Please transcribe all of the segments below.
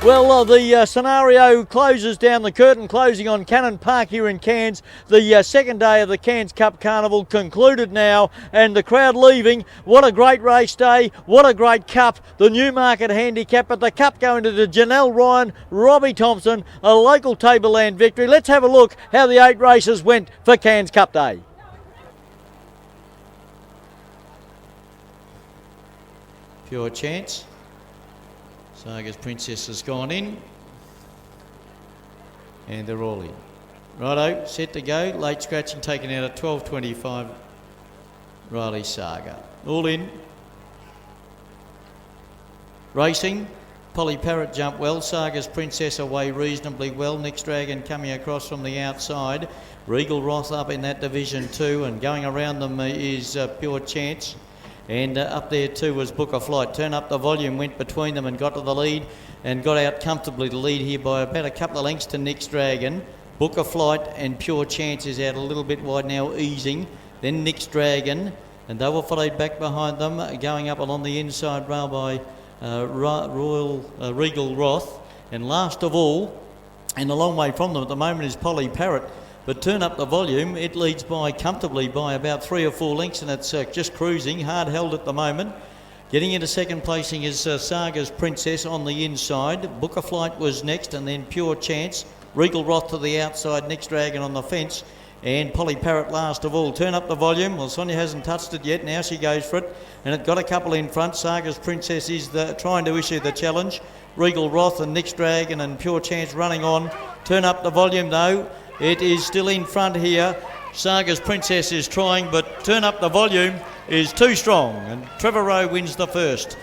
Well, the scenario closes down, the curtain closing on Cannon Park here in Cairns. The second day of the Cairns Cup Carnival concluded now, and the crowd leaving. What a great race day, what a great cup. The Newmarket handicap, but the cup going to the Janelle Ryan, Robbie Thompson, a local tableland victory. Let's have a look how the 8 races went for Cairns Cup Day. Pure Chance. Saga's Princess has gone in, and they're all in. Righto, set to go. Late scratching taken out at 12.25. Riley Saga. All in. Racing. Polly Parrot jumped well. Saga's Princess away reasonably well. Next Dragon coming across from the outside. Regal Roth up in that division too, and going around them is Pure Chance. And up there too was Book of Flight. Turn Up the Volume went between them and got to the lead and got out comfortably to lead here by about a couple of lengths to Next Dragon. Book of Flight and Pure Chance is out a little bit wide now, easing. Then Next Dragon, and they were followed back behind them, going up along the inside rail by Regal Roth. And last of all, and a long way from them at the moment, is Polly Parrot. But Turn Up the Volume, it leads by comfortably by about 3 or 4 lengths, and it's just cruising, hard held at the moment. Getting into second placing is Saga's Princess on the inside. Book of Flight was next, and then Pure Chance. Regal Roth to the outside, Next Dragon on the fence, and Polly Parrot last of all. Turn Up the Volume. Well, Sonia hasn't touched it yet. Now she goes for it, and it got a couple in front. Saga's Princess is trying to issue the challenge. Regal Roth and Next Dragon and Pure Chance running on. Turn Up the Volume though. It is still in front here. Saga's Princess is trying, but Turn Up the Volume is too strong, and Trevor Rowe wins the first.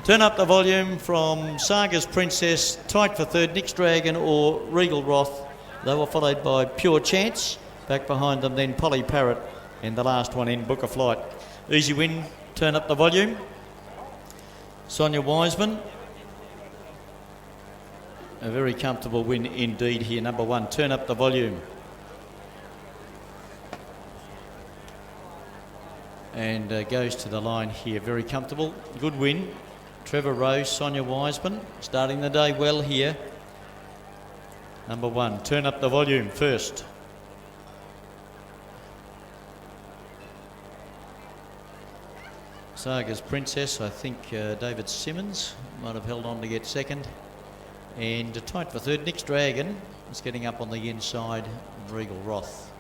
Turn Up the Volume from Saga's Princess, tight for third, Next Dragon or Regal Roth. They were followed by Pure Chance. Back behind them then Polly Parrot, and the last one in, Book of Flight. Easy win, Turn Up the Volume. Sonia Wiseman. A very comfortable win indeed here. Number 1, Turn Up the Volume. And goes to the line here. Very comfortable. Good win. Trevor Rose, Sonia Wiseman. Starting the day well here. Number 1, Turn Up the Volume first. Saga's Princess, I think David Simmons might have held on to get second. And tight for third, Next Dragon is getting up on the inside. Regal Roth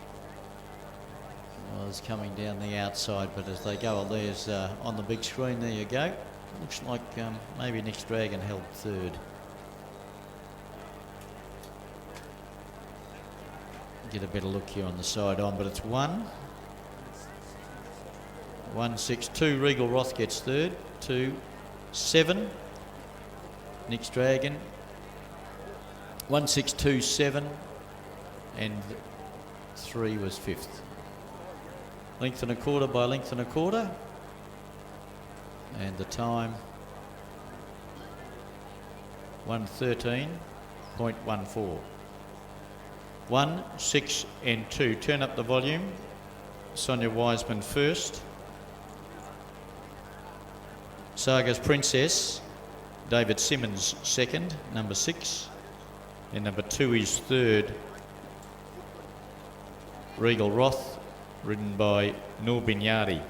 was coming down the outside, but as they go, there's on the big screen, there you go. Looks like maybe Next Dragon held third. Get a better look here on the side on, but it's 1-6-2. Regal Roth gets third. 2-7. Next Dragon. 1-6-2-7, and 3 was fifth. Length and a quarter by length and a quarter, and the time 1:13.14. 1, 6 and 2. Turn Up the Volume. Sonia Wiseman first. Saga's Princess. David Simmons second, number 6. And number 2 is third. Regal Roth, ridden by Noor Binyadi.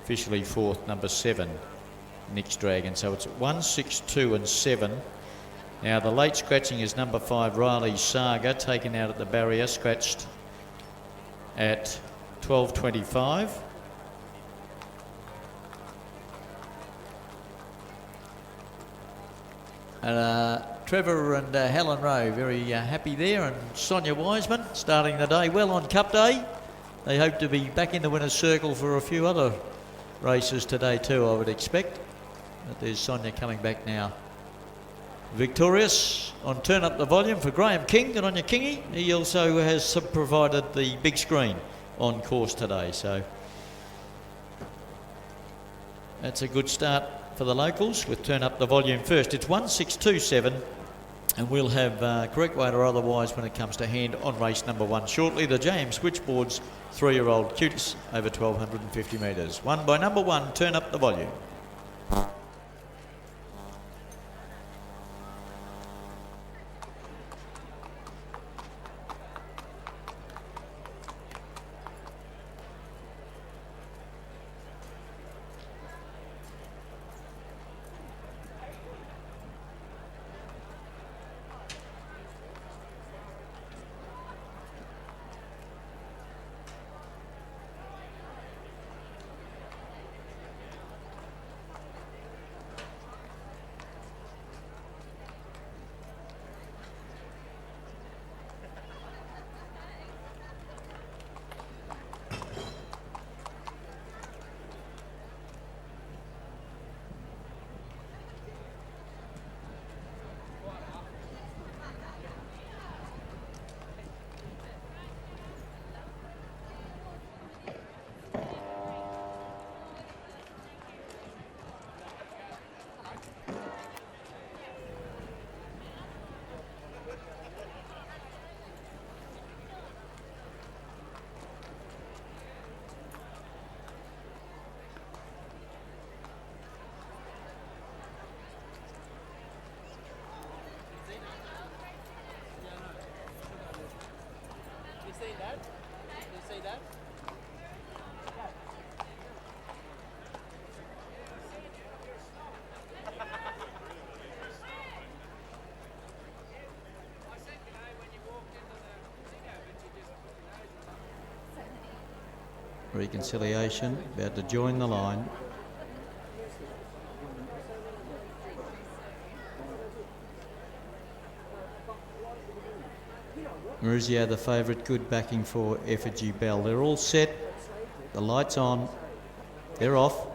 Officially fourth, number 7, Next Dragon. So it's 1, 6, 2 and 7. Now the late scratching is number 5, Riley Saga, taken out at the barrier, scratched at 12.25. And Trevor and Helen Rowe very happy there, and Sonia Wiseman starting the day well on Cup Day. They hope to be back in the winner's circle for a few other races today too, I would expect. But there's Sonia coming back now. Victorious on Turn Up the Volume for Graham King. Good on you, Kingy. He also has provided the big screen on course today, so that's a good start for the locals with Turn Up the Volume first. It's 1-6-2-7, and we'll have correct weight or otherwise when it comes to hand on race number 1 shortly. The JM Switchboard's 3-year-old Cutis over 1,250 metres. Won by number 1, Turn Up the Volume. Reconciliation about to join the line. Maurizio the favourite, good backing for Effigy Bell. They're all set, the lights on, they're off.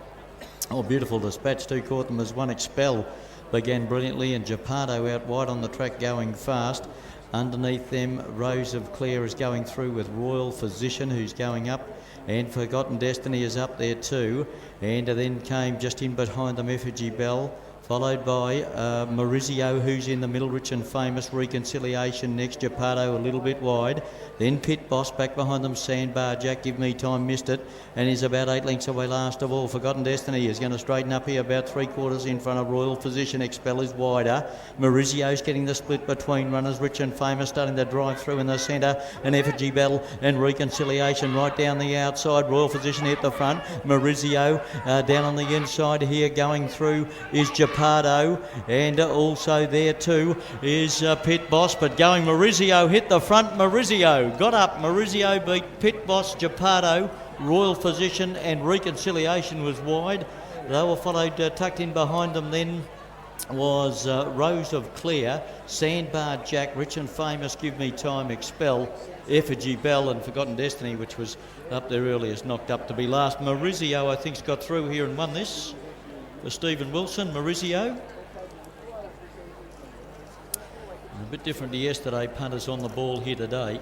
Oh, beautiful dispatch, two caught them as one. Expel began brilliantly, and Gepardo out wide on the track going fast. Underneath them, Rose of Clare is going through with Royal Physician, who's going up, and Forgotten Destiny is up there too. And then came just in behind them Effigy Bell, followed by Maurizio, who's in the middle, Rich and Famous. Reconciliation next, Gepardo a little bit wide. Then Pit Boss back behind them, Sandbar Jack, Give Me Time, missed it, and is about 8 lengths away last of all. Forgotten Destiny is going to straighten up here, about 3/4 in front of Royal Physician. Expel is wider. Maurizio's getting the split between runners. Rich and Famous starting to drive through in the centre, and Effigy Bell and Reconciliation right down the outside. Royal Physician at the front. Maurizio down on the inside here, going through is Gepardo, and also there too is Pit Boss, but going Maurizio hit the front. Maurizio got up. Maurizio beat Pit Boss, Gepardo, Royal Physician, and Reconciliation was wide. They were followed, tucked in behind them then was Rose of Clare, Sandbar Jack, Rich and Famous, Give Me Time, Expel, Effigy Bell, and Forgotten Destiny, which was up there earliest, knocked up to be last. Maurizio, I think, has got through here and won this for Stephen Wilson. Maurizio. A bit different to yesterday, punters on the ball here today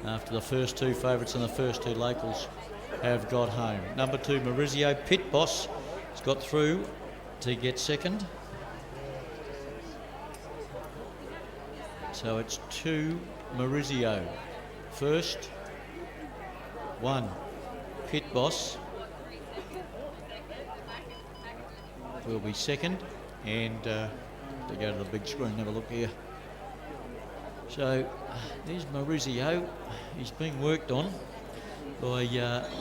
after the first two favourites and the first two locals have got home. Number 2, Maurizio. Pit Boss has got through to get second. So it's 2, Maurizio. First, 1, Pit Boss will be second, and to go to the big screen, have a look here. So there's Maurizio. He's being worked on by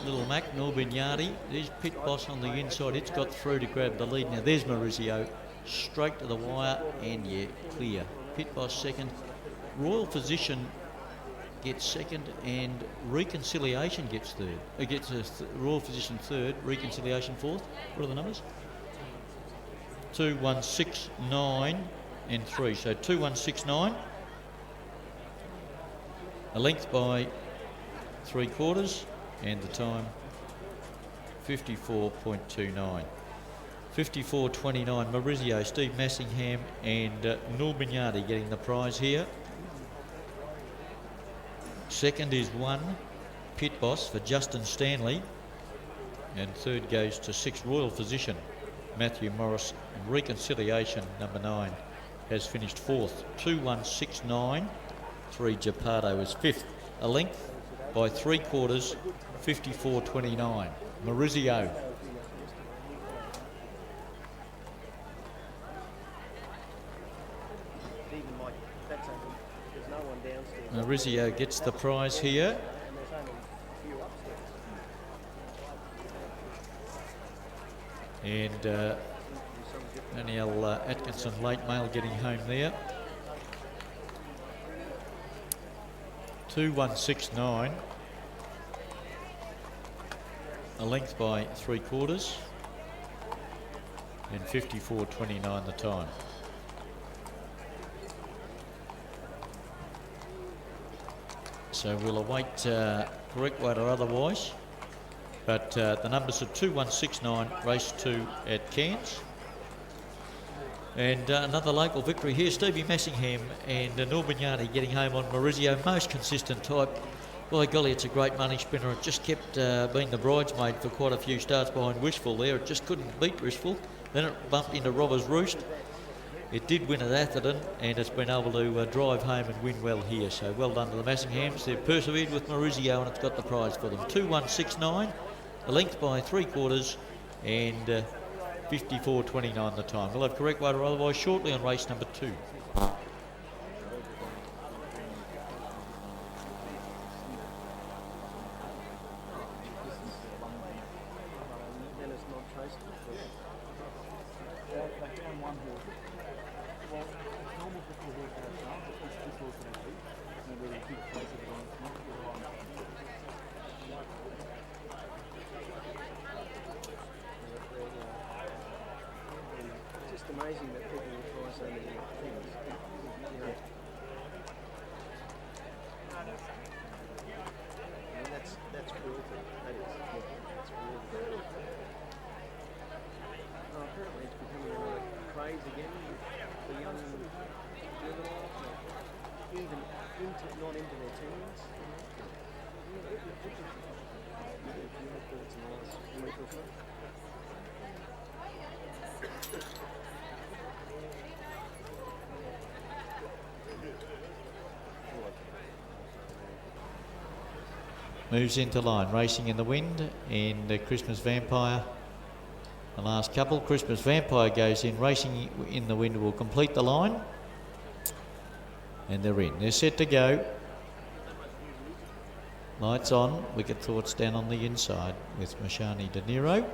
Little Mac, Norbignati. There's Pit Boss on the inside. It's got through to grab the lead. Now there's Maurizio, straight to the wire, and yeah, clear. Pit Boss second. Royal Physician gets second, and Reconciliation gets third. It gets Royal Physician third, Reconciliation fourth. What are the numbers? 2, 1, 6, 9 and 3. So 2, 1, 6, 9. A length by 3/4, and the time 54.29. 54.29. Maurizio, Steve Massingham and Norbignati getting the prize here. Second is 1, Pit Boss for Justin Stanley, and third goes to 6, Royal Physician, Matthew Morris, and Reconciliation, number 9, has finished fourth. 2, 1, 6, 9. 3, Gepardo is fifth. A length by 3/4, 54.29. Maurizio. Maurizio gets the prize here. And Danielle Atkinson, late mail, getting home there. 2, 1, 6, 9. A length by 3/4, and 54.29 the time. So we'll await correct weight or otherwise. But the numbers are 2, 1, 6, 9, race 2 at Cairns. And another local victory here, Stevie Massingham and Norbignati getting home on Maurizio. Most consistent type. By golly, it's a great money spinner. It just kept being the bridesmaid for quite a few starts behind Wishful there. It just couldn't beat Wishful. Then it bumped into Robber's Roost. It did win at Atherton, and it's been able to drive home and win well here. So well done to the Massinghams. They've persevered with Maurizio, and it's got the prize for them. 2, 1, 6, 9. A length by 3/4, and 54.29 the time. We'll have correct weight or otherwise shortly on race number 2. It's just amazing that people will try so many things. You know. I mean, that's cruelty. That is. That's cruelty. Oh, apparently it's becoming a craze again for young juveniles, even not into their teens. What are your thoughts on the last week or so? Moves into line, Racing in the Wind and Christmas Vampire. The last couple, Christmas Vampire goes in, Racing in the Wind will complete the line. And they're in. They're set to go. Lights on, Wicked Thoughts down on the inside with Mashani De Niro.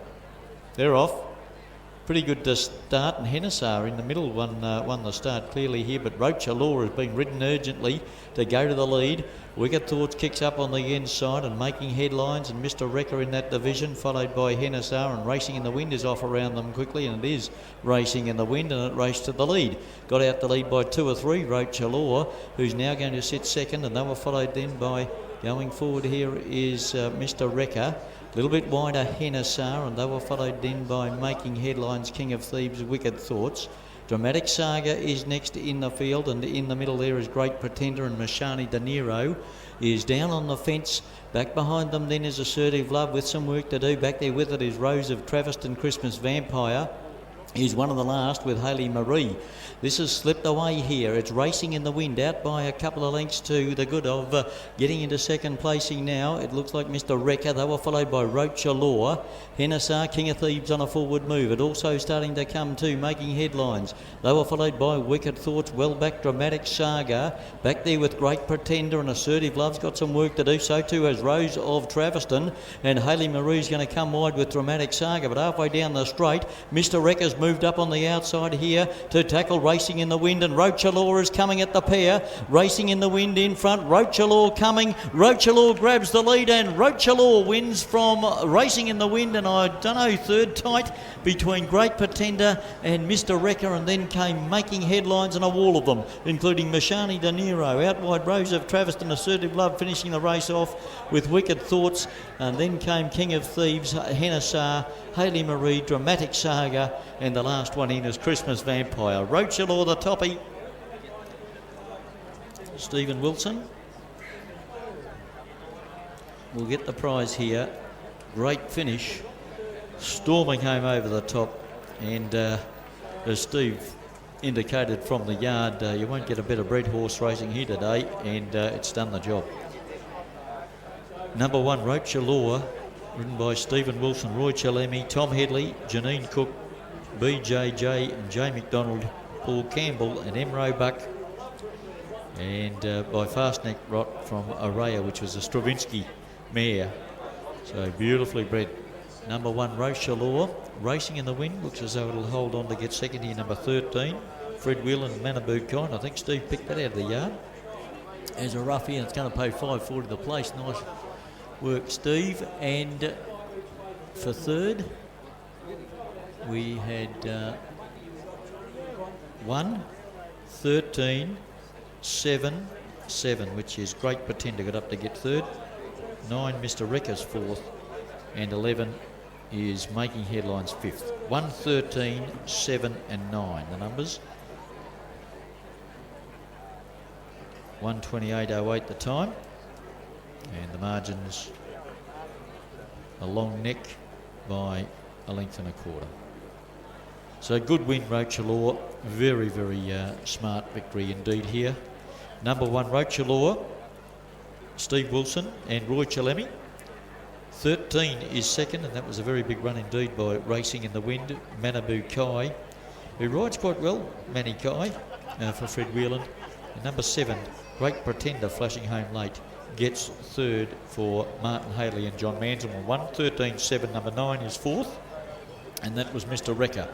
They're off. Pretty good to start, and Hennesar in the middle won the start clearly here, but Rocha Law has been ridden urgently to go to the lead. Wicked Thoughts kicks up on the inside and making headlines, and Mr. Wrecker in that division, followed by Hennesar, and Racing in the Wind is off around them quickly, and it is Racing in the Wind, and it raced to the lead. Got out the lead by 2 or 3, Rocha Law, who's now going to sit second, and they were followed then by, going forward here is Mr. Wrecker. A little bit wider Hennesar, and they were followed then by Making Headlines, King of Thieves, Wicked Thoughts. Dramatic Saga is next in the field, and in the middle there is Great Pretender, and Mashani De Niro is down on the fence. Back behind them then is Assertive Love with some work to do. Back there with it is Rose of Traviston, Christmas Vampire. Is one of the last with Hayley Marie. This has slipped away here. It's Racing in the Wind out by a couple of lengths to the good of getting into second placing now. It looks like Mr. Wrecker. They were followed by Rocha Law. Hennesar, King of Thieves on a forward move. It also starting to come to Making Headlines. They were followed by Wicked Thoughts, well back Dramatic Saga. Back there with Great Pretender, and Assertive Love's got some work to do. So too has Rose of Traviston, and Hayley Marie's going to come wide with Dramatic Saga. But halfway down the straight, Mr. Wrecker's moved up on the outside here to tackle Racing in the Wind, and Rocha Law is coming at the pair. Racing in the Wind in front, Rocha Law coming. Rocha Law grabs the lead, and Rocha Law wins from Racing in the Wind, and I don't know, third tight between Great Pretender and Mr. Wrecker, and then came Making Headlines and a wall of them, including Mashani De Niro. Out wide, Rose of Traviston, Assertive Love finishing the race off with Wicked Thoughts, and then came King of Thieves, Hennesar, Hayley Marie, Dramatic Saga, and the last one in is Christmas Vampire. Rocha Law the toppy. Stephen Wilson will get the prize here. Great finish. Storming home over the top, and as Steve indicated from the yard, you won't get a better bred horse racing here today, and it's done the job. Number 1, Rocha Law, ridden by Stephen Wilson, Roy Chalemi, Tom Headley, Janine Cook, BJJ, and Jay McDonald, Paul Campbell, and M. Roebuck, and by Fastneck Rot from Araya, which was a Stravinsky mare. So beautifully bred. Number 1, Rocha Law, Racing in the Wind, looks as though it'll hold on to get second here. Number 13, Fred Whelan and Manabu Kine. I think Steve picked that out of the yard as a roughie, and it's going to pay $5.40 the place. Nice work, Steve. And for third, we had 1, 13, 7, 7, which is Great Pretender got up to get third. 9, Mr. Wrecker's fourth, and 11 is Making Headlines fifth. 1, 13, 7 and 9, the numbers. 1:28.08 the time, and the margins a long neck by a length and a quarter. So good win, Rocha Law. Very, very smart victory indeed here. Number 1, Rocha Law, Steve Wilson and Roy Chalemi. 13 is second, and that was a very big run indeed by Racing in the Wind, Manabu Kai, who rides quite well, Manny Kai, for Fred Whelan. And number 7, Great Pretender, flashing home late, gets third for Martin Haley and John Mansell. 1, 13, 7, number 9 is fourth, and that was Mr. Wrecker.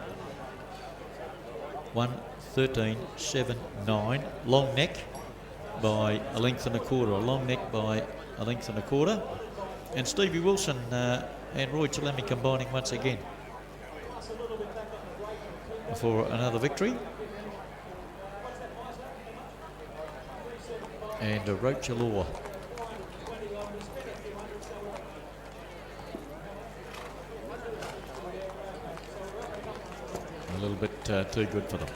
1, 13, 7, 9, long neck by a length and a quarter, a long neck by a length and a quarter. And Stevie Wilson And Roy Chalemi combining once again for another victory. And Roach Law. A little bit too good for them.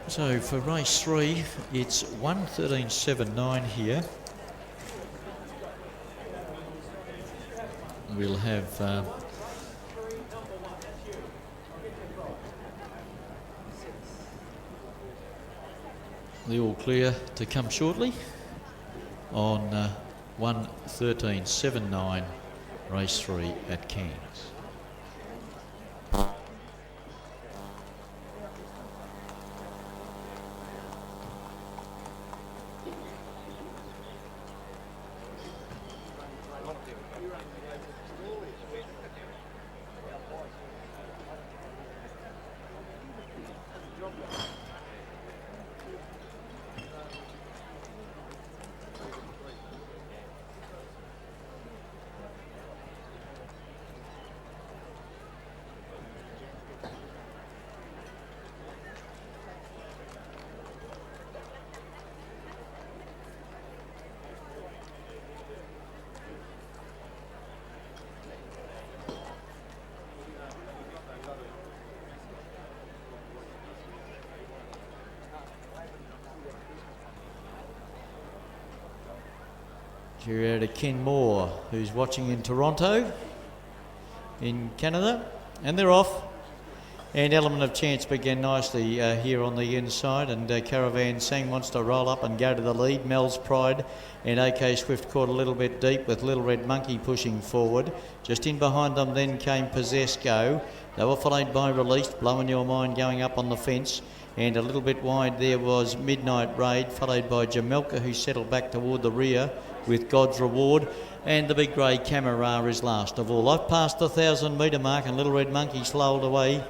So for race 3, it's 1:13.79 here. We'll have the all clear to come shortly on 1:13.79 race 3 at Cairns. Cheerio to Ken Moore, who's watching in Toronto, in Canada, and they're off. And Element of Chance began nicely here on the inside, and Caravan Sang wants to roll up and go to the lead. Mel's Pride and OK Swift caught a little bit deep with Little Red Monkey pushing forward. Just in behind them then came Possess Go. They were followed by Released, Blowing Your Mind going up on the fence. And a little bit wide there was Midnight Raid, followed by Jamelka, who settled back toward the rear with God's Reward. And the big grey Camera is last of all. I've passed the 1,000-metre mark, and Little Red Monkey slowed away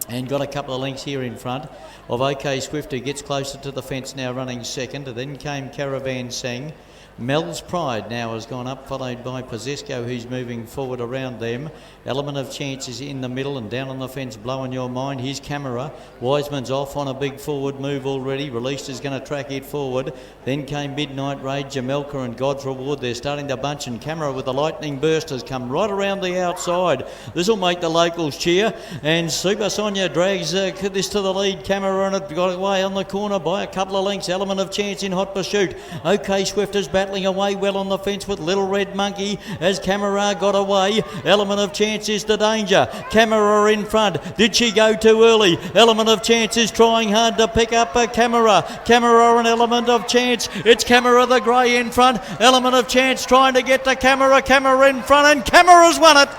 and got a couple of lengths here in front of OK Swift, who gets closer to the fence now, running second. Then came Caravan Sang. Mel's Pride now has gone up, followed by Possesco, who's moving forward around them. Element of Chance is in the middle, and down on the fence, Blowing Your Mind. Here's Camera. Wiseman's off on a big forward move already. Released is going to track it forward. Then came Midnight Raid, Jamelka and God's Reward. They're starting to bunch, and Camera with the lightning burst has come right around the outside. This will make the locals cheer, and Super Sonia drags this to the lead. Camera and it got away on the corner by a couple of lengths. Element of Chance in hot pursuit. OK Swift is battling away well on the fence with Little Red Monkey as Camera got away. Element of Chance is the danger. Camera in front. Did she go too early? Element of Chance is trying hard to pick up a Camera. Camera and Element of Chance. It's Camera the grey in front. Element of Chance trying to get to Camera. Camera in front, and Camera's won it.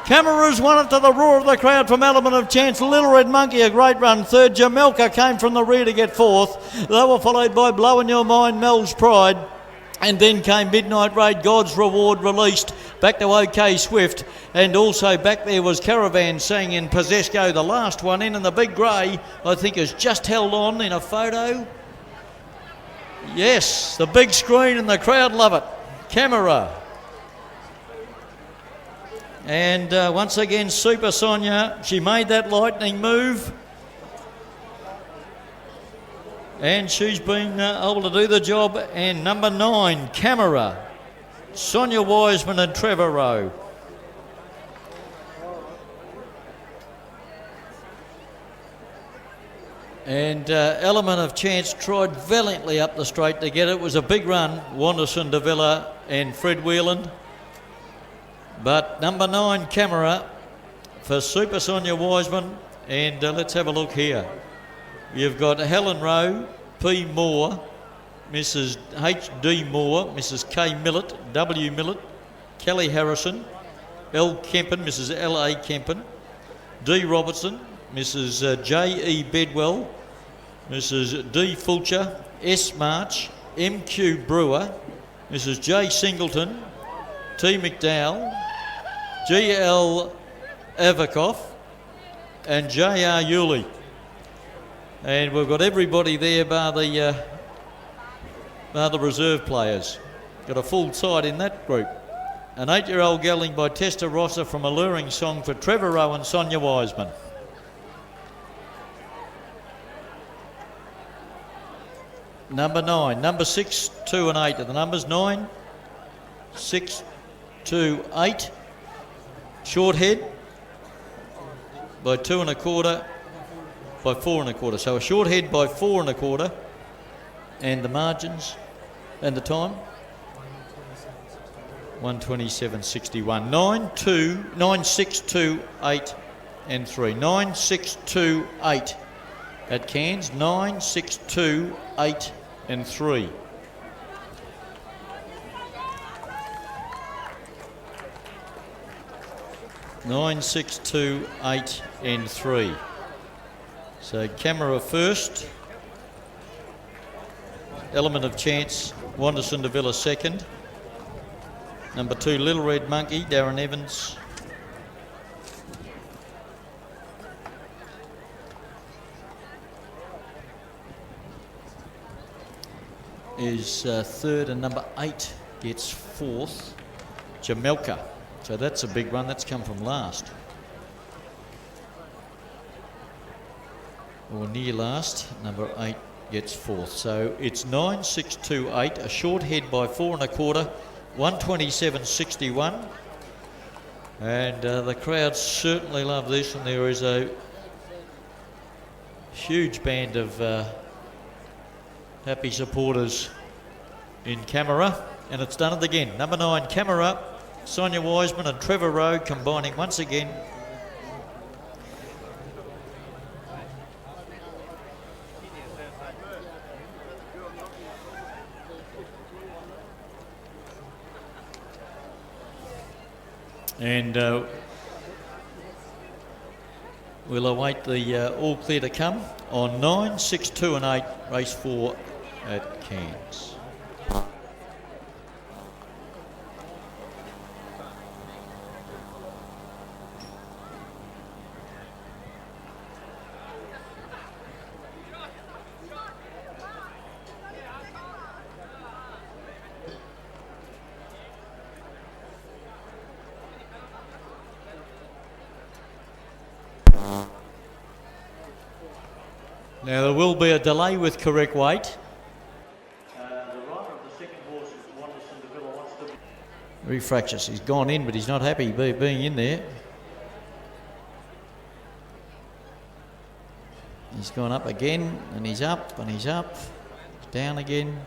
Camera's won it to the roar of the crowd from Element of Chance. Little Red Monkey, a great run. Third, Jamelka came from the rear to get fourth. They were followed by Blowing Your Mind, Mel's Pride. And then came Midnight Raid, God's Reward Released, back to OK Swift. And also back there was Caravan Sang in Possesco, the last one in. And the big grey, I think, has just held on in a photo. Yes, the big screen and the crowd love it. Camera. And once again, Super Sonia, she made that lightning move. And she's been able to do the job. And number 9, Camera, Sonia Wiseman and Trevor Rowe. And Element of Chance tried valiantly up the straight to get it. It was a big run, Wanderson, De Villa and Fred Whelan. But number 9, Camera, for Super Sonia Wiseman. And let's have a look here. You've got Helen Rowe, P. Moore, Mrs. H.D. Moore, Mrs. K. Millett, W. Millett, Kelly Harrison, L. Kempen, Mrs. L.A. Kempen, D. Robertson, Mrs. J.E. Bedwell, Mrs. D. Fulcher, S. March, M.Q. Brewer, Mrs. J. Singleton, T. McDowell, G.L. Avakov and J.R. Yulee. And we've got everybody there bar the reserve players. Got a full side in that group. An 8-year-old gelding by Testa Rossa from Alluring Song for Trevor Rowe and Sonia Wiseman. Number 9, number 6, 2 and 8 are the numbers. 9, 6, 2, 8. Short head by 2 1/4, by 4 1/4. So a short head by 4 1/4, and the margins and the time 1:27.61. 9, 2, 9, 6, 2, 8 and 3. 9, 6, 2, 8 at Cairns. 9, 6, 2, 8 and 3. Nine, 6, 2, 8 and 3. So Camera first. Element of Chance, Wanderson de Villa second. Number 2, Little Red Monkey, Darren Evans. Is third, and number 8 gets fourth, Jamelka. So that's a big one. That's come from last. Or near last. Number 8 gets fourth. So it's 9, 6, 2, 8. A short head by 4 1/4. 1:27.61. And the crowd certainly love this. And there is a huge band of happy supporters in Camera. And it's done it again. Number 9, Camera. Sonia Wiseman and Trevor Rowe combining once again. And we'll await the all clear to come on 9, 6, 2 and 8, race 4 at Cairns. Now there will be a delay with correct weight. The rider of the second horse is Wanderson de Villa wants to... Refractious. He's gone in, but he's not happy being in there. He's gone up again, and he's up, and he's up. Down again.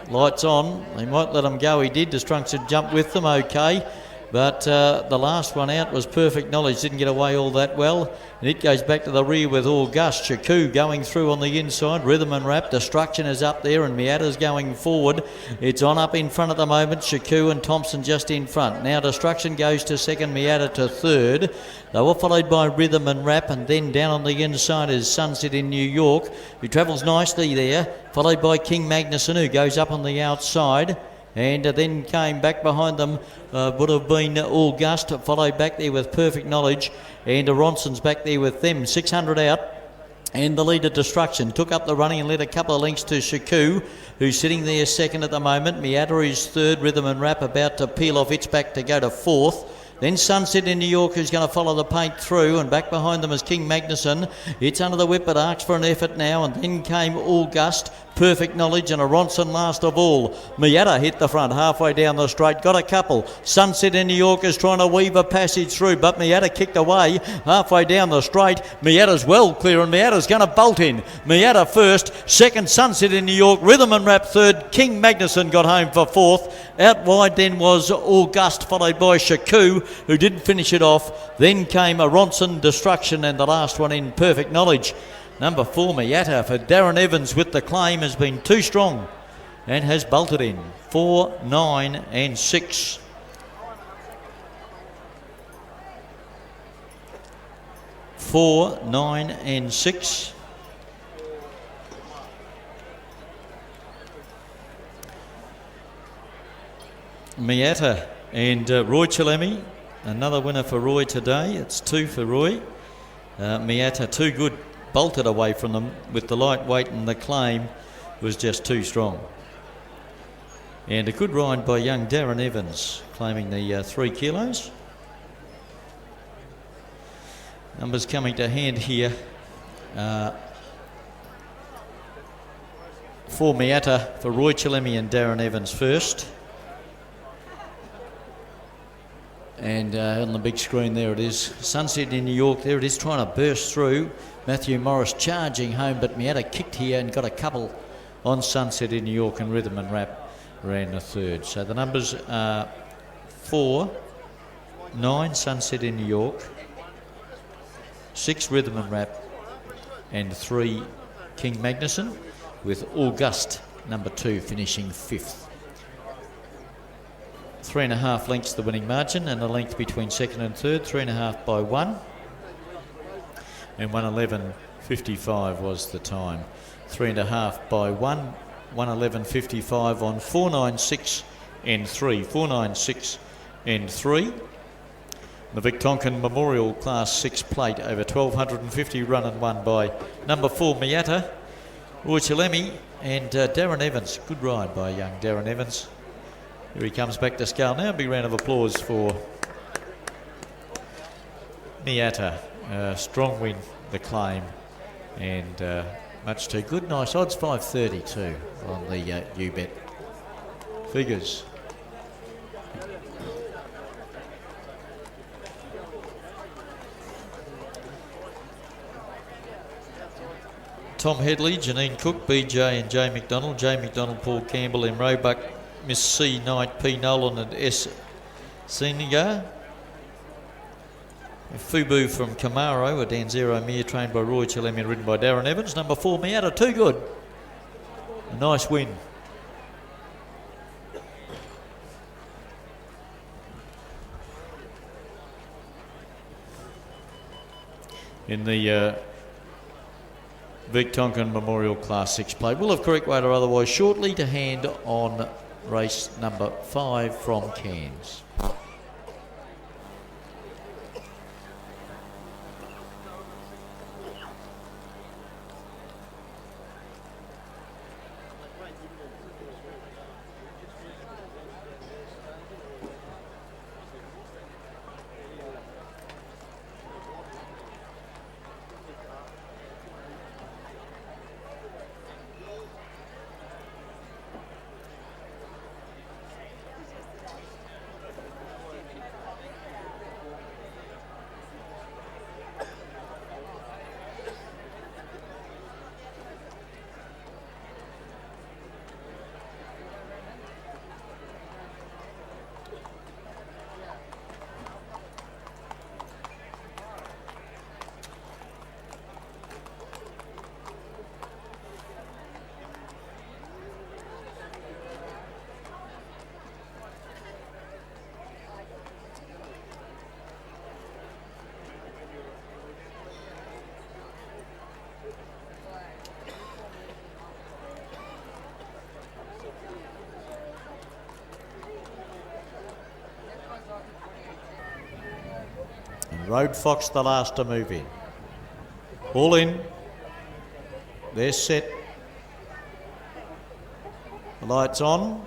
Lights on. They might let him go. He did. Destruction jumped with them, okay. But the last one out was Perfect Knowledge. Didn't get away all that well. And it goes back to the rear with August. Shaku going through on the inside. Rhythm and Rap. Destruction is up there and Miata's going forward. It's on up in front at the moment. Shaku and Thompson just in front. Now Destruction goes to second. Miata to third. They were followed by Rhythm and Rap. And then down on the inside is Sunset in New York, who travels nicely there. Followed by King Magnuson, who goes up on the outside. And then came back behind them, would have been August, followed back there with Perfect Knowledge, and Ronson's back there with them. 600 out, and the leader Destruction took up the running and led a couple of lengths to Shaku, who's sitting there second at the moment. Miata is third, Rhythm and Rap about to peel off its back to go to fourth. Then Sunset in New York, who's going to follow the paint through, and back behind them is King Magnuson. It's under the whip, but asks for an effort now, and then came August, Perfect Knowledge, and a Ronson last of all. Miata hit the front halfway down the straight, got a couple. Sunset in New York is trying to weave a passage through, but Miata kicked away halfway down the straight. Miata's well clear, and Miata's going to bolt in. Miata first, second Sunset in New York, Rhythm and Rap third, King Magnuson got home for fourth. Out wide then was August, followed by Shaku, who didn't finish it off. Then came a Ronson, Destruction, and the last one in Perfect Knowledge. Number 4, Miata for Darren Evans with the claim has been too strong and has bolted in. 4, 9 and 6. Four, 9 and 6. Miata and Roy Chalemi. Another winner for Roy today. It's 2 for Roy. Miata too good, bolted away from them with the lightweight, and the claim was just too strong. And a good ride by young Darren Evans, claiming the 3 kilos. Numbers coming to hand here. For Miata, for Roy Chalemi and Darren Evans first. And on the big screen there it is, Sunset in New York, there it is, trying to burst through. Matthew Morris charging home, but Miata kicked here and got a couple on Sunset in New York, and Rhythm and Rap ran the third. So the numbers are 4, 9 Sunset in New York, 6 Rhythm and Rap, and 3 King Magnuson, with August number 2 finishing 5th. 3.5 lengths the winning margin, and a length between second and third, 3.5 by 1. And 1:11.55 was the time. 3.5 by 1, 1:11.55 on 496 and 3. 496 and 3. The Vic Tonkin Memorial Class 6 plate over 1,250, run and won by number 4 Miata, Roy Chalemi and Darren Evans. Good ride by young Darren Evans. Here he comes back to scale now. Big round of applause for Miata. Strong win, the claim, and much too good. Nice odds, 5.32 on the U-Bet figures. Tom Headley, Janine Cook, BJ and Jay McDonald. Jay McDonald, Paul Campbell in Roebuck, Miss C. Knight, P. Nolan and S. Senigar. Fubu from Camaro, a Danzero mare trained by Roy Chalemi and ridden by Darren Evans. Number 4 Miata, too good. A nice win. In the Vic Tonkin Memorial Class 6 plate. We'll have correct weight or otherwise shortly to hand on race number 5 from Cairns. Road Fox the last to move in. All in. They're set. The lights on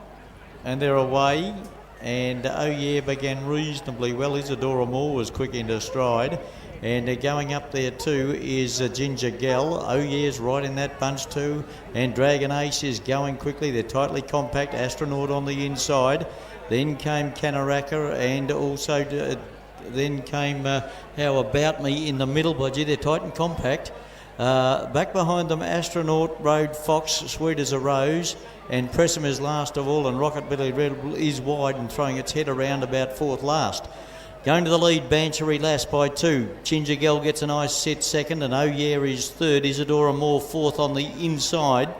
and they're away. And Oh Yeah began reasonably well. Isadora Moore was quick into stride. And going up there too is Ginger Gell. Oh Yeah's right in that bunch too. And Dragon Ace is going quickly. They're tightly compact. Astronaut on the inside. Then came Kanaraka and also then came How About Me in the middle. But gee, they're tight and compact. Back behind them, Astronaut, Road Fox, Sweet as a Rose, and Pressum is last of all, and Rocket Billy Red is wide and throwing its head around about fourth last. Going to the lead, Banchery Lass by 2. Ginger Gell gets a nice set second, and Oh Yeah is third. Isadora Moore fourth on the inside.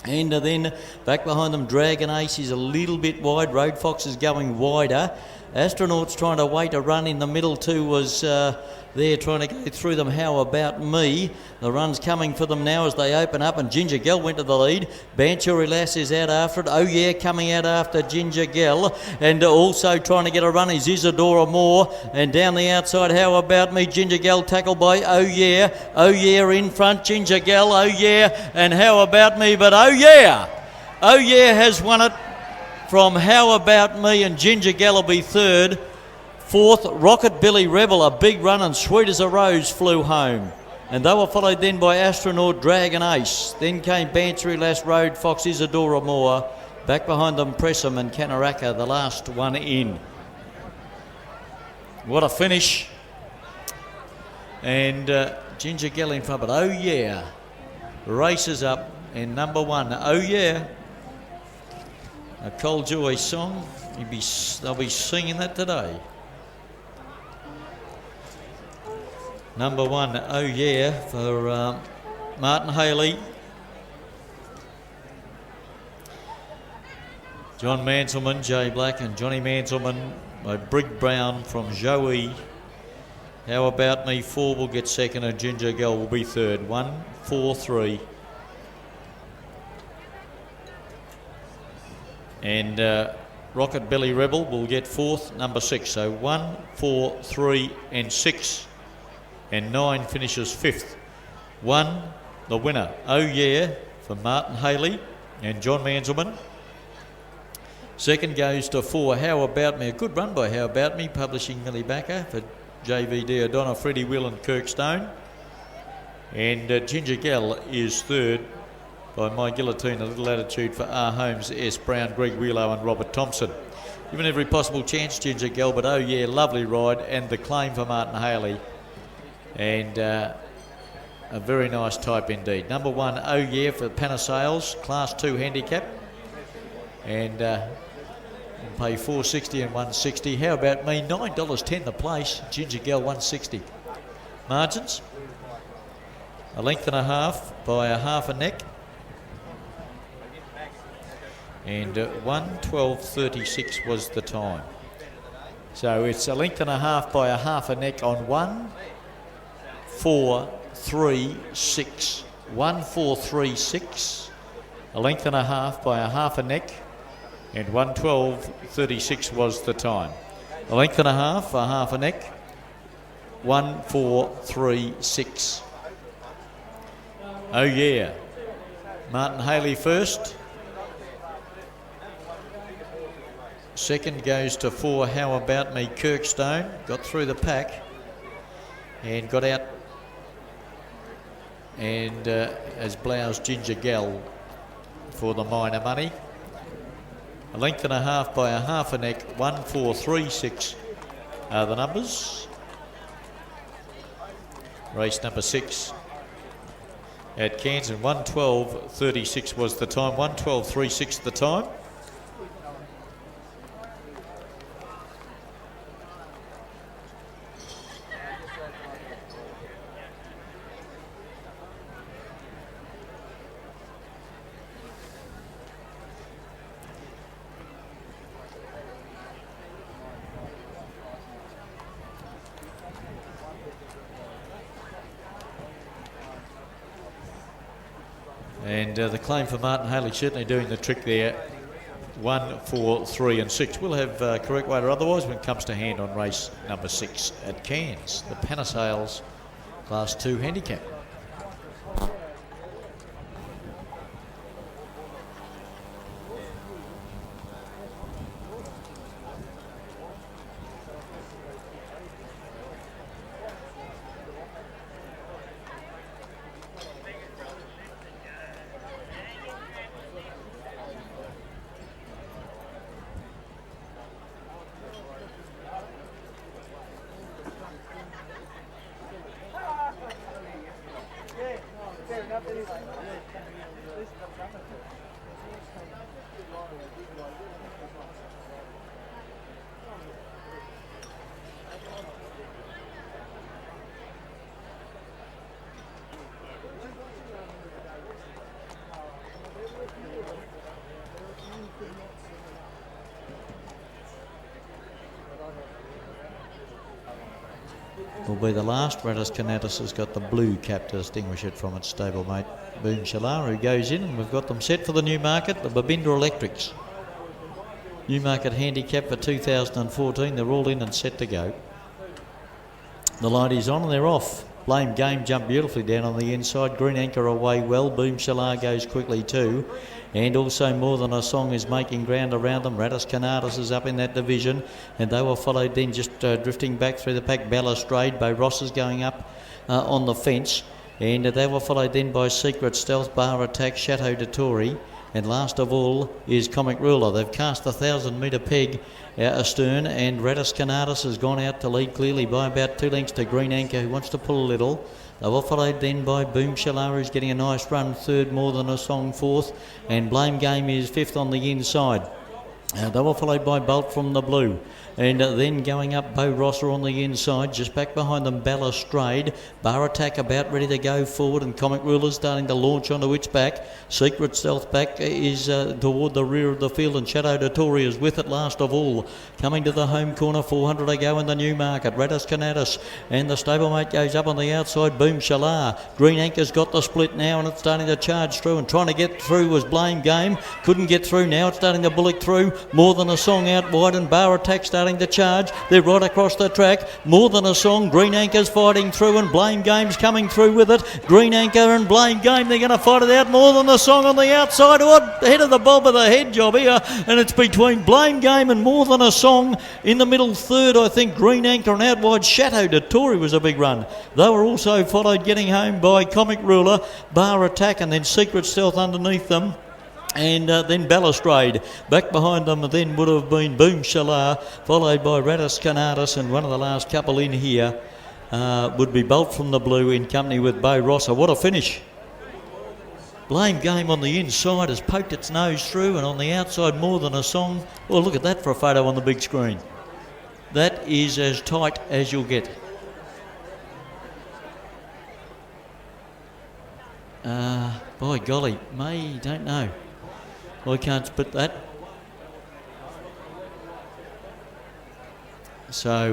And then back behind them, Dragon Ace is a little bit wide. Road Fox is going wider. Astronauts trying to wait a run in the middle too was there trying to go through them. How About Me? The run's coming for them now as they open up, and Ginger Gell went to the lead. Banchuri Lass is out after it. Oh Yeah coming out after Ginger Gell, and also trying to get a run is Isadora Moore, and down the outside How About Me? Ginger Gell tackled by Oh Yeah. Oh Yeah in front, Ginger Gell, Oh Yeah, and How About Me, but Oh Yeah has won it from How About Me, and Ginger Gell will be third. Fourth, Rocket Billy Rebel, a big run, and Sweet as a Rose flew home. And they were followed then by Astronaut, Dragon Ace. Then came Banchuri Lass, Road Fox, Isadora Moore. Back behind them, Pressum and Kanaraka, the last one in. What a finish. And Ginger Gell in front, but Oh Yeah races up, and number one, Oh Yeah. A Cole Joy song, they'll be singing that today. Number one, Oh Yeah, for Martin Haley. John Manselman, Jay Black, and Johnny Manselman by Brig Brown from Joey. How About Me? 4 will get second, and Ginger Gell will be third. 1, 4, 3. And Rocket Belly Rebel will get fourth, number 6. So 1, 4, 3, and 6. And 9 finishes fifth. 1, the winner, Oh Yeah, for Martin Haley and John Manselman. Second goes to 4, How About Me? A good run by How About Me, publishing Millie Backer for JVD O'Donnell, Freddie Will and Kirk Stone. And Ginger Gell is third by My Guillotine, A Little Attitude for R. Holmes, S. Brown, Greg Wheelow and Robert Thompson. Given every possible chance, Ginger Gell, but Oh Yeah, lovely ride, and the claim for Martin Haley. And a very nice type indeed. Number 1, Oh Yeah, for Panasales, Class 2 handicap. And we'll pay $4.60 and $1.60. How About Me? $9.10 the place. Ginger Gell $1.60. Margins: 1.5 lengths by a half a neck. And 1:12.36 was the time. So it's 1.5 lengths by a half a neck on 1, 4, 3, 6. 1, 4, 3, 6. 1.5 lengths by a half a neck. And 1:12.36 was the time. 1.5 lengths, a half a neck. 1, 4, 3, 6. Oh Yeah. Martin Haley first. Second goes to 4, How About Me? Kirkstone. Got through the pack and got out and as blouse Ginger Gell for the minor money. 1.5 lengths by a half a neck. 1, 4, 3, 6 are the numbers. Race number 6 at Cairns, and 1:12.36 was the time. 1:12.36 the time. And the claim for Martin Haley certainly doing the trick there. 1, 4, 3 and 6. We'll have correct weight or otherwise when it comes to hand on race number 6 at Cairns, the Panasales Class 2 handicap. will be the last. Radis Canatus has got the blue cap to distinguish it from its stablemate Boom Shalar, who goes in, and we've got them set for the Newmarket, the Babinda Electrics. Newmarket handicap for 2014, they're all in and set to go. The light is on and they're off. Blame Game jumped beautifully down on the inside. Green Anchor away well. Boom Shalar goes quickly too. And also More Than a Song is making ground around them. Radis Canatus is up in that division. And they were followed then just drifting back through the pack. Balustrade. Bo Ross is going up on the fence. And they were followed then by Secret Stealth, Bar Attack, Chateau de Tory. And last of all is Comic Ruler. They've cast the 1,000-metre peg astern, and Radis Canatus has gone out to lead clearly by about 2 lengths to Green Anchor, who wants to pull a little. They were followed then by Boom Shalar, who's getting a nice run, third, More Than a Song fourth, and Blame Game is fifth on the inside. They were followed by Bolt from the blue. And then going up, Bo Rosser on the inside, just back behind them, Balustrade. Bar Attack about ready to go forward, and Comic Ruler starting to launch onto its back. Secret Stealth back is toward the rear of the field, and Chateau de Tory is with it last of all. Coming to the home corner, 400 to go in the Newmarket. Radis Canatus, and the stablemate goes up on the outside, Boom Shalar. Green Anchor's got the split now, and it's starting to charge through, and trying to get through was Blame Game. Couldn't get through now, it's starting to bullock through. More Than a Song out wide, and Bar Attack starting to charge. They're right across the track. More Than a Song, Green Anchor's fighting through, and Blame Game's coming through with it. Green Anchor and Blame Game, they're going to fight it out. More Than a Song on the outside. Head of the bob of the head job here, and it's between Blame Game and More Than a Song. In the middle third, I think Green Anchor, and out wide Chateau de Tory was a big run. They were also followed getting home by Comic Ruler, Bar Attack, and then Secret Stealth underneath them. And then Balustrade. Back behind them then would have been Boom Shalar, followed by Radis Canatus, and one of the last couple in here would be Bolt from the blue in company with Bo Rosser. What a finish. Blame Game on the inside has poked its nose through, and on the outside More Than a Song. Well, look at that for a photo on the big screen. That is as tight as you'll get. By golly, don't know. I can't split that. So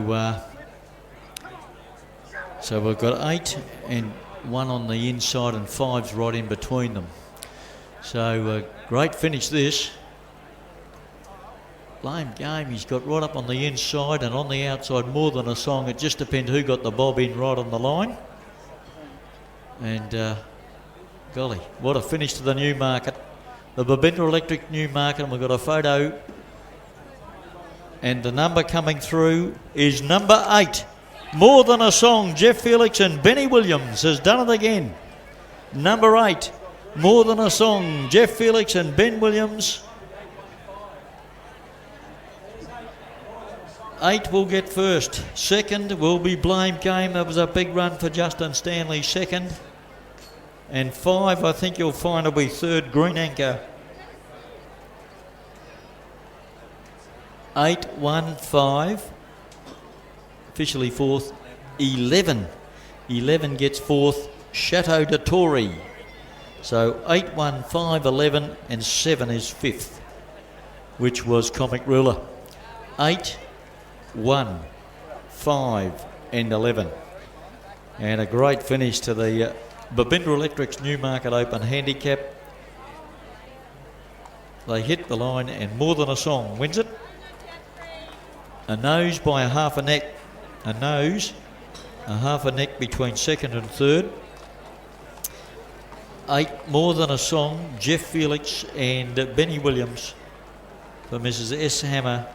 we've got 8 and 1 on the inside, and 5's right in between them. So great finish this. Blame Game, he's got right up on the inside, and on the outside More Than a Song. It just depends who got the bob in right on the line. And golly, what a finish to the Newmarket. The Babinda Electric Newmarket, and we've got a photo. And the number coming through is number 8. More Than a Song. Jeff Felix and Benny Williams has done it again. Number 8. More Than a Song. Jeff Felix and Ben Williams. 8 will get first. Second will be Blame Game. That was a big run for Justin Stanley, second. And 5, I think you'll find, will be third, Green Anchor. 8, 1, 5. Officially fourth, 11. 11 gets fourth, Chateau de Tory. So 8, 1, 5, 11, and 7 is fifth, which was Comic Ruler. 8, 1, 5, and 11. And a great finish to the Babinda Electric's Newmarket Open Handicap. They hit the line, and More Than a Song wins it. A nose by a half a neck. A nose, a half a neck between second and third. 8, More Than a Song, Jeff Felix and Benny Williams for Mrs. S. Hammer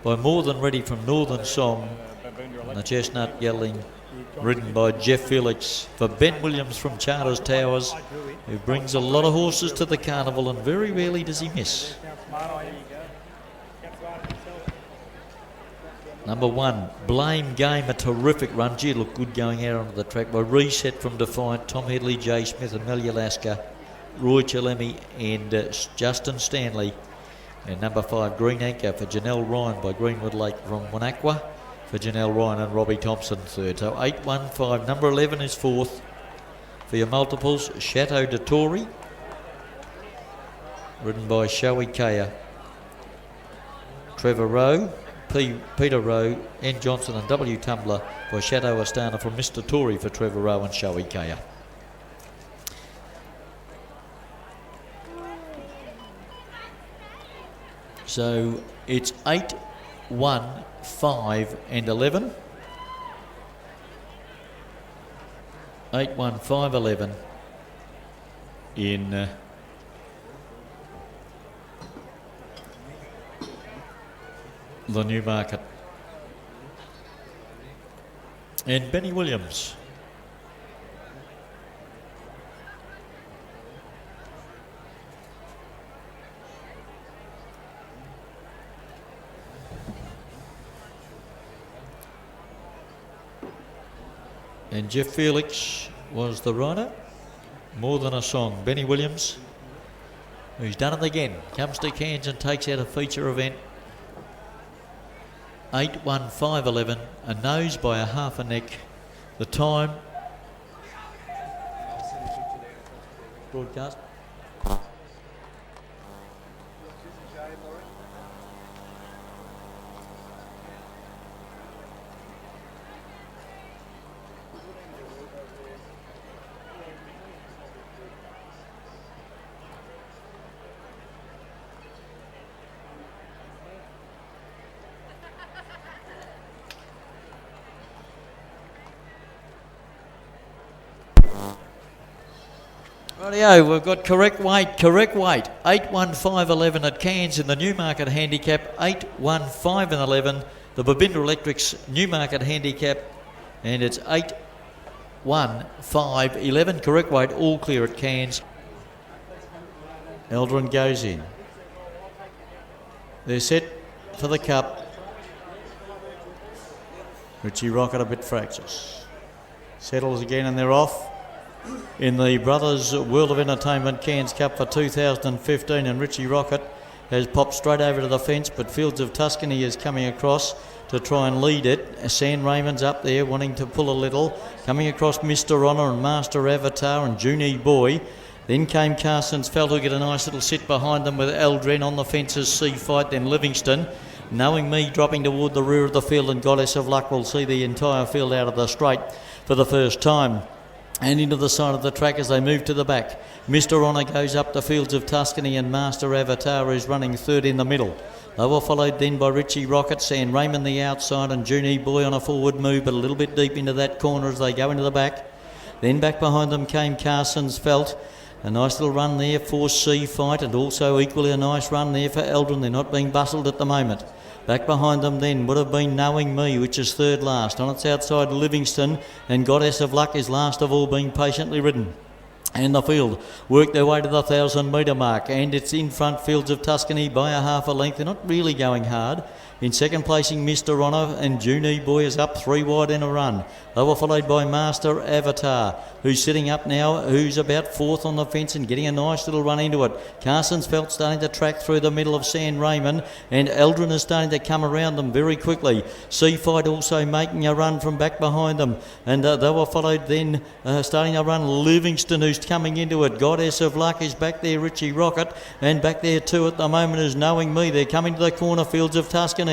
by More Than Ready from Northern Song. And the chestnut gelding ridden by Jeff Felix for Ben Williams from Charters Towers, who brings a lot of horses to the carnival, and very rarely does he miss. Number 1, Blame Game, a terrific run. Gee, it looked good going out onto the track by Reset from Defiant, Tom Headley, Jay Smith and Melia Lasker, Roy Chalemi and Justin Stanley. And number 5, Green Anchor for Janelle Ryan by Greenwood Lake from Wanakwa for Janelle Ryan and Robbie Thompson third. So 8, 1, 5. Number 11 is fourth. For your multiples, Chateau de Tory, ridden by Showy Kaya. Trevor Rowe, Peter Rowe, N. Johnson and W. Tumbler for Shadow Astana from Mr. Tory for Trevor Rowe and Shoei Kaya. So it's 8, 1, 5 and 11. 8, 1, 5, 11 in the Newmarket. And Benny Williams. And Jeff Felix was the rider. More than a song. Benny Williams, who's done it again, comes to Cairns and takes out a feature event. 8, 1, 5, 11, a nose by a half a neck. The time. Broadcast. Rightio, we've got correct weight. 8-1-5-11 at Cairns in the Newmarket Handicap. 8-1-5 and 11. The Babinda Electrics Newmarket Handicap, and it's 8-1-5-11. Correct weight, all clear at Cairns. Eldrin goes in. They're set for the Cup. Richie Rocket a bit fractious. Settles again and they're off. In the Brothers World of Entertainment Cairns Cup for 2015, and Richie Rocket has popped straight over to the fence, but Fields of Tuscany is coming across to try and lead it. San Raymond's up there wanting to pull a little, coming across Mr. Honor and Master Avatar and Junie Boy. Then came Carson's Felt, who get a nice little sit behind them with Eldren on the fences, Sea Fight, then Livingston. Knowing Me dropping toward the rear of the field, and Goddess of Luck will see the entire field out of the straight for the first time. And into the side of the track as they move to the back. Mr. Honor goes up to Fields of Tuscany, and Master Avatar is running third in the middle. They were followed then by Richie Rocket, San Raymond the outside, and Junie Boy on a forward move, but a little bit deep into that corner as they go into the back. Then back behind them came Carson's Felt. A nice little run there for Sea Fight, and also equally a nice run there for Eldrin. They're not being bustled at the moment. Back behind them then would have been Knowing Me, which is third last. On its outside, Livingston, and Goddess of Luck is last of all, being patiently ridden. And the field work their way to the 1,000 metre mark, and it's in front, Fields of Tuscany by a half a length. They're not really going hard. In second placing, Mr. Honor, and Junie Boy is up 3 wide in a run. They were followed by Master Avatar, who's sitting up now, who's about fourth on the fence and getting a nice little run into it. Carson's Felt starting to track through the middle of San Raymond, and Eldrin is starting to come around them very quickly. Sea Fight also making a run from back behind them, and they were followed then, starting to run, Livingston, who's coming into it. Goddess of Luck is back there, Richie Rocket, and back there too at the moment is Knowing Me. They're coming to the corner, Fields of Tuscany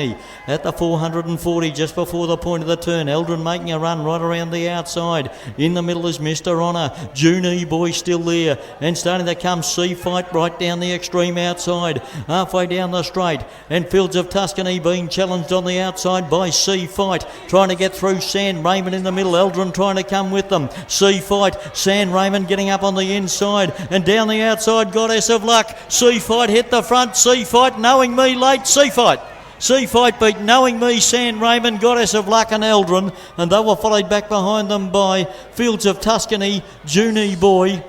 at the 440 just before the point of the turn. Eldrin making a run right around the outside. In the middle is Mr. Honor. Junie Boy still there, and starting to come Sea Fight right down the extreme outside, halfway down the straight, and Fields of Tuscany being challenged on the outside by Sea Fight, trying to get through San Raymond in the middle. Eldrin trying to come with them. Sea Fight, San Raymond getting up on the inside, and down the outside, Goddess of Luck. Sea Fight hit the front. Sea Fight, Knowing Me late. Sea Fight beat Knowing Me, San Raymond, Goddess of Luck and Eldrin, and they were followed back behind them by Fields of Tuscany, Junie Boy,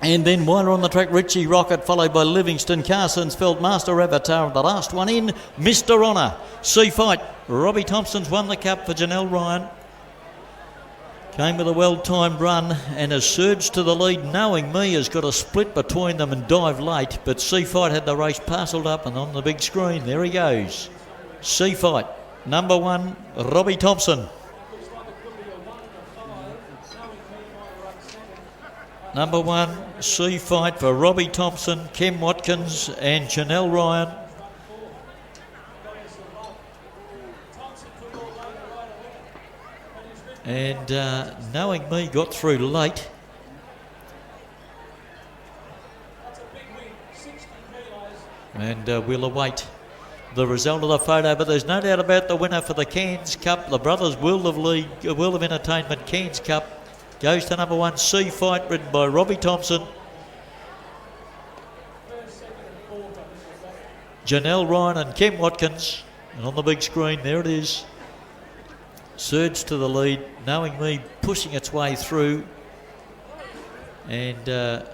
and then wider on the track, Richie Rocket, followed by Livingston, Carson's Felt, Master Avatar, and the last one in, Mr. Honor. Sea Fight, Robbie Thompson's won the Cup for Janelle Ryan. Came with a well-timed run and has surged to the lead. Knowing Me has got a split between them and dived late, but Sea Fight had the race parcelled up, and on the big screen, there he goes. Sea Fight, number 1, Robbie Thompson. Number 1, Sea Fight for Robbie Thompson, Kem Watkins and Janelle Ryan. And Knowing Me got through late. And we'll await the result of the photo, but there's no doubt about the winner for the Cairns Cup. The Brothers World of Entertainment Cairns Cup goes to number 1, Sea Fight, ridden by Robbie Thompson. Janelle Ryan and Ken Watkins. And on the big screen, there it is. Surge to the lead. Knowing Me pushing its way through. And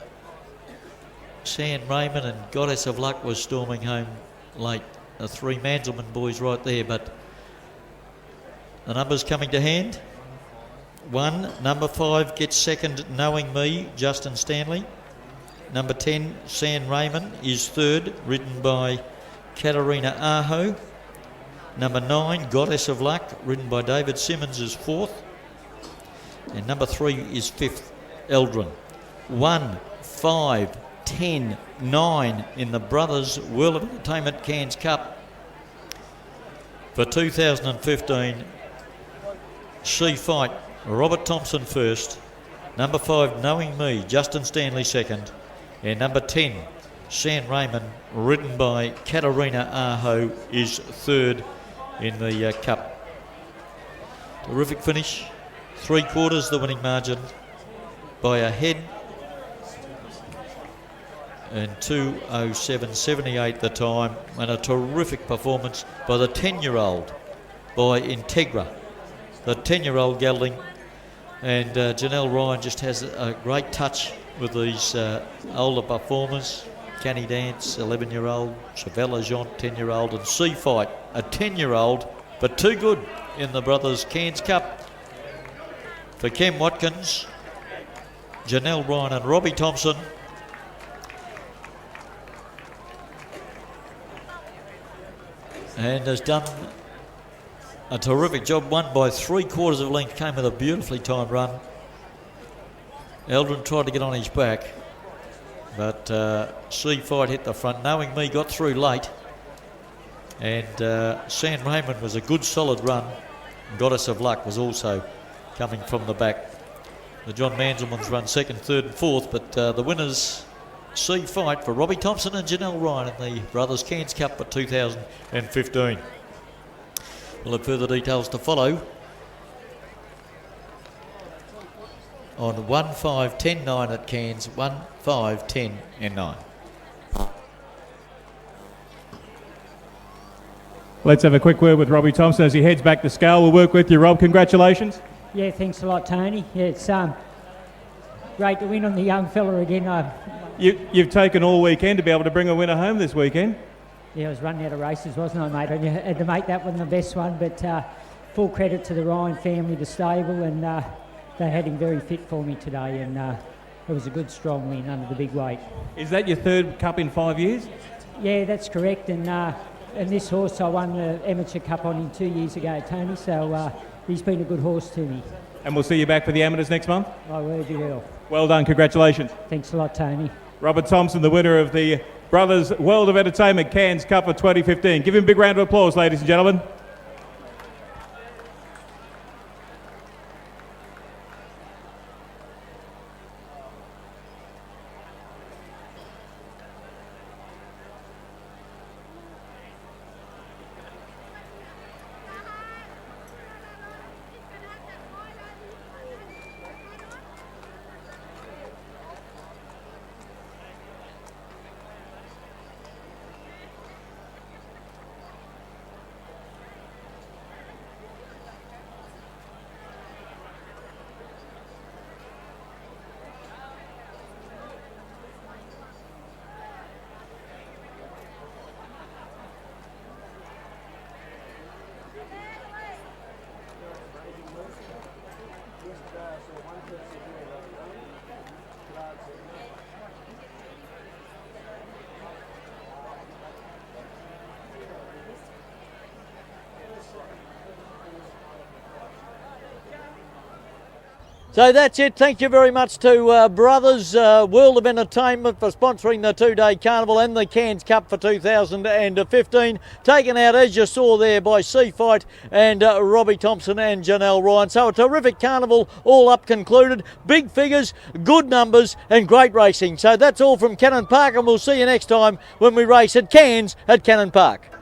San Raymond and Goddess of Luck was storming home late. The 3 Manselman boys right there, but the numbers coming to hand. 1, number 5 gets second, Knowing Me, Justin Stanley. Number 10, San Raymond, is third, ridden by Katarina Aho. Number 9, Goddess of Luck, ridden by David Simmons, is fourth. And number 3 is fifth, Eldrin. 1, 5, 10, 9 in the Brothers World of Entertainment Cairns Cup for 2015. Sea Fight, Robert Thompson first. Number 5, Knowing Me, Justin Stanley second. And number 10, San Raymond, ridden by Katarina Aho, is third in the Cup. Terrific finish. 3/4 the winning margin by a head. And 2:07.78 the time, and a terrific performance by the 10-year-old, by Integra, the 10-year-old gelding. And Janelle Ryan just has a great touch with these older performers. Canny Dance, 11-year-old, Chavella Jean, 10-year-old, and Sea Fight, a 10-year-old, but too good in the Brothers Cairns Cup. For Ken Watkins, Janelle Ryan and Robbie Thompson. And has done a terrific job. Won by 3/4 of a length, came with a beautifully timed run. Eldrin tried to get on his back, but Sea Fight hit the front. Knowing Me got through late, and San Raymond was a good solid run. Goddess of Luck was also coming from the back. The John Manselmans run second, third and fourth, but the winners, Sea Fight for Robbie Thompson and Janelle Ryan in the Brothers Cairns Cup for 2015. We'll have further details to follow on 1, 5, 10, 9 at Cairns, 1, 5, 10 and 9. Let's have a quick word with Robbie Thompson as he heads back to scale. We'll work with you, Rob. Congratulations. Yeah, thanks a lot, Tony. Yeah, it's great to win on the young fella again. You've taken all weekend to be able to bring a winner home this weekend. Yeah, I was running out of races, wasn't I, mate? I had to make that one the best one, but full credit to the Ryan family, the stable, and they had him very fit for me today, and it was a good, strong win under the big weight. Is that your third cup in 5 years? Yeah, that's correct, and this horse I won the Amateur Cup on him 2 years ago, Tony, so he's been a good horse to me. And we'll see you back for the amateurs next month? I word you will. Well done, congratulations. Thanks a lot, Tony. Robert Thompson, the winner of the Brothers World of Entertainment Cairns Cup for 2015. Give him a big round of applause, ladies and gentlemen. So that's it. Thank you very much to Brothers World of Entertainment for sponsoring the two-day carnival and the Cairns Cup for 2015. Taken out, as you saw there, by Sea Fight and Robbie Thompson and Janelle Ryan. So a terrific carnival, all up concluded. Big figures, good numbers and great racing. So that's all from Cannon Park, and we'll see you next time when we race at Cairns at Cannon Park.